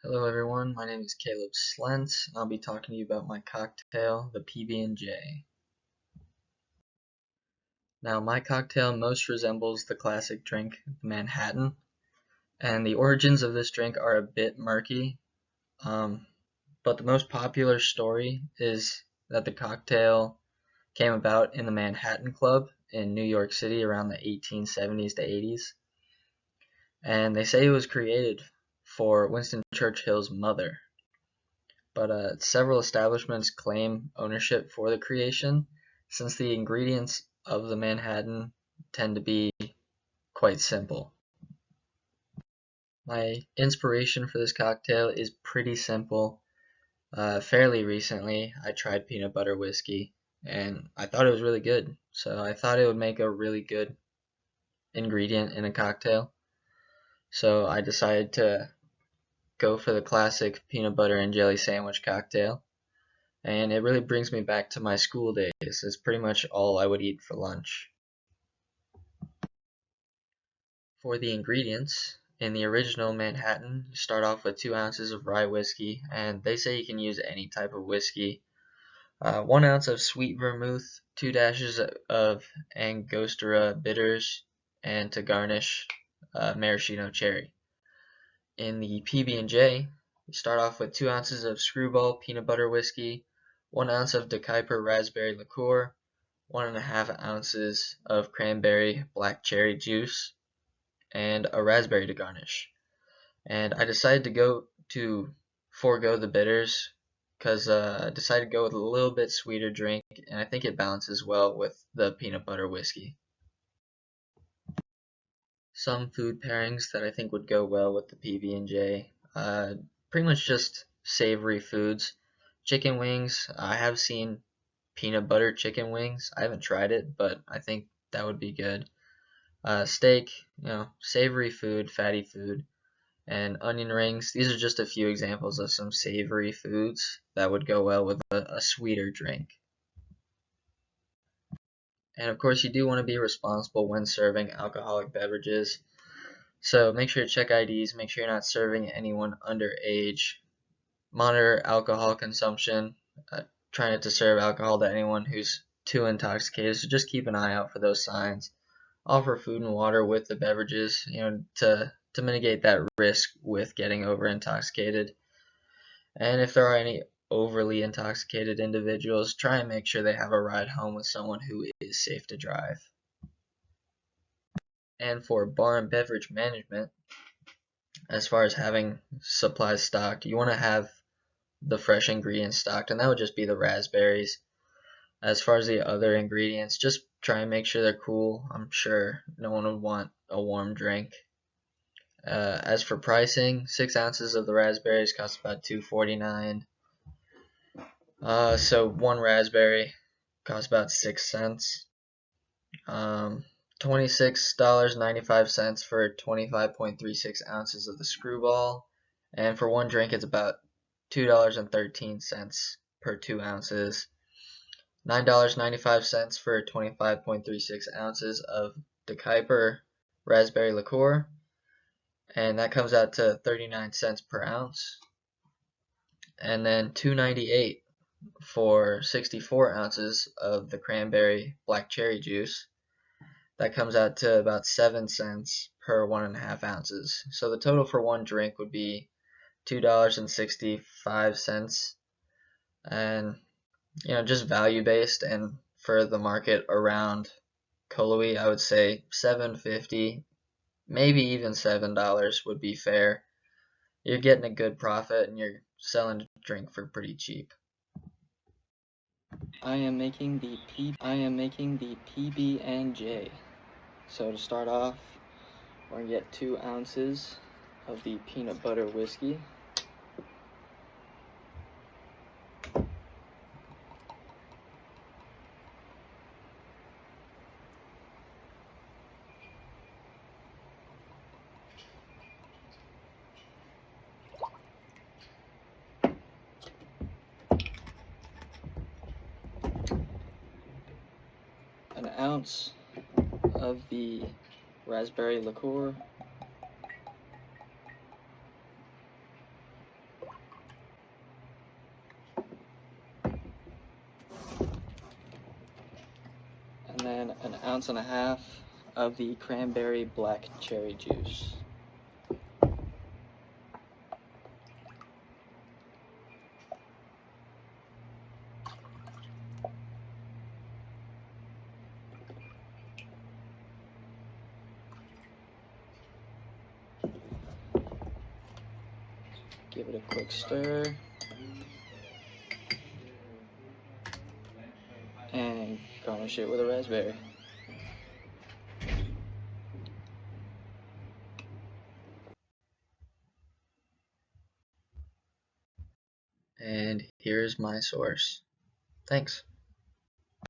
Hello everyone, my name is Caleb Slentz, and I'll be talking to you about my cocktail, the PB&J. Now, my cocktail most resembles the classic drink, the Manhattan, and the origins of this drink are a bit murky, but the most popular story is that the cocktail came about in the Manhattan Club in New York City around the 1870s to 80s, and they say it was created for Winston Churchill's mother. But several establishments claim ownership for the creation, since the ingredients of the Manhattan tend to be quite simple. My inspiration for this cocktail is pretty simple. Fairly recently, I tried peanut butter whiskey, and I thought it was really good, so I thought it would make a really good ingredient in a cocktail. So I decided to go for the classic peanut butter and jelly sandwich cocktail. And it really brings me back to my school days. It's pretty much all I would eat for lunch. For the ingredients, in the original Manhattan, you start off with 2 ounces of rye whiskey, and they say you can use any type of whiskey. 1 ounce of sweet vermouth, 2 dashes of Angostura bitters, and to garnish, maraschino cherry. In the PB&J, you start off with 2 ounces of Screwball peanut butter whiskey, 1 ounce of DeKuyper raspberry liqueur, 1.5 ounces of cranberry black cherry juice, and a raspberry to garnish. And I decided to forego the bitters because I decided to go with a little bit sweeter drink, and I think it balances well with the peanut butter whiskey. Some food pairings that I think would go well with the PB&J. Pretty much just savory foods. Chicken wings. I have seen peanut butter chicken wings. I haven't tried it, but I think that would be good. Steak, savory food, fatty food, and onion rings. These are just a few examples of some savory foods that would go well with a sweeter drink. And of course, you do want to be responsible when serving alcoholic beverages. So make sure to check IDs, make sure you're not serving anyone underage. Monitor alcohol consumption. Try not to serve alcohol to anyone who's too intoxicated, so just keep an eye out for those signs. Offer food and water with the beverages, to mitigate that risk with getting over intoxicated. And if there are any overly intoxicated individuals, try and make sure they have a ride home with someone who is safe to drive. And for bar and beverage management, as far as having supplies stocked, you want to have the fresh ingredients stocked, and that would just be the raspberries. As far as the other ingredients, just try and make sure they're cool. I'm sure no one would want a warm drink. As for pricing, 6 ounces of the raspberries cost about $2.49. So one raspberry costs about 6 cents. $26.95 for 25.36 ounces of the Screwball, and for one drink it's about $2.13 per 2 ounces. $9.95 for 25.36 ounces of DeKuyper raspberry liqueur, and that comes out to 39 cents per ounce. And then $2.98 for 64 ounces of the cranberry black cherry juice. That comes out to about 7 cents per 1.5 ounces. So the total for one drink would be $2.65, and just value based, and for the market around Coley, I would say $7.50, maybe even $7 would be fair. You're getting a good profit and you're selling a drink for pretty cheap. I am making the PB&J. So to start off, we're gonna get 2 ounces of the peanut butter whiskey. An ounce of the raspberry liqueur, 1.5 ounces of the cranberry black cherry juice. Give it a quick stir. And garnish it with a raspberry. And here's my source. Thanks.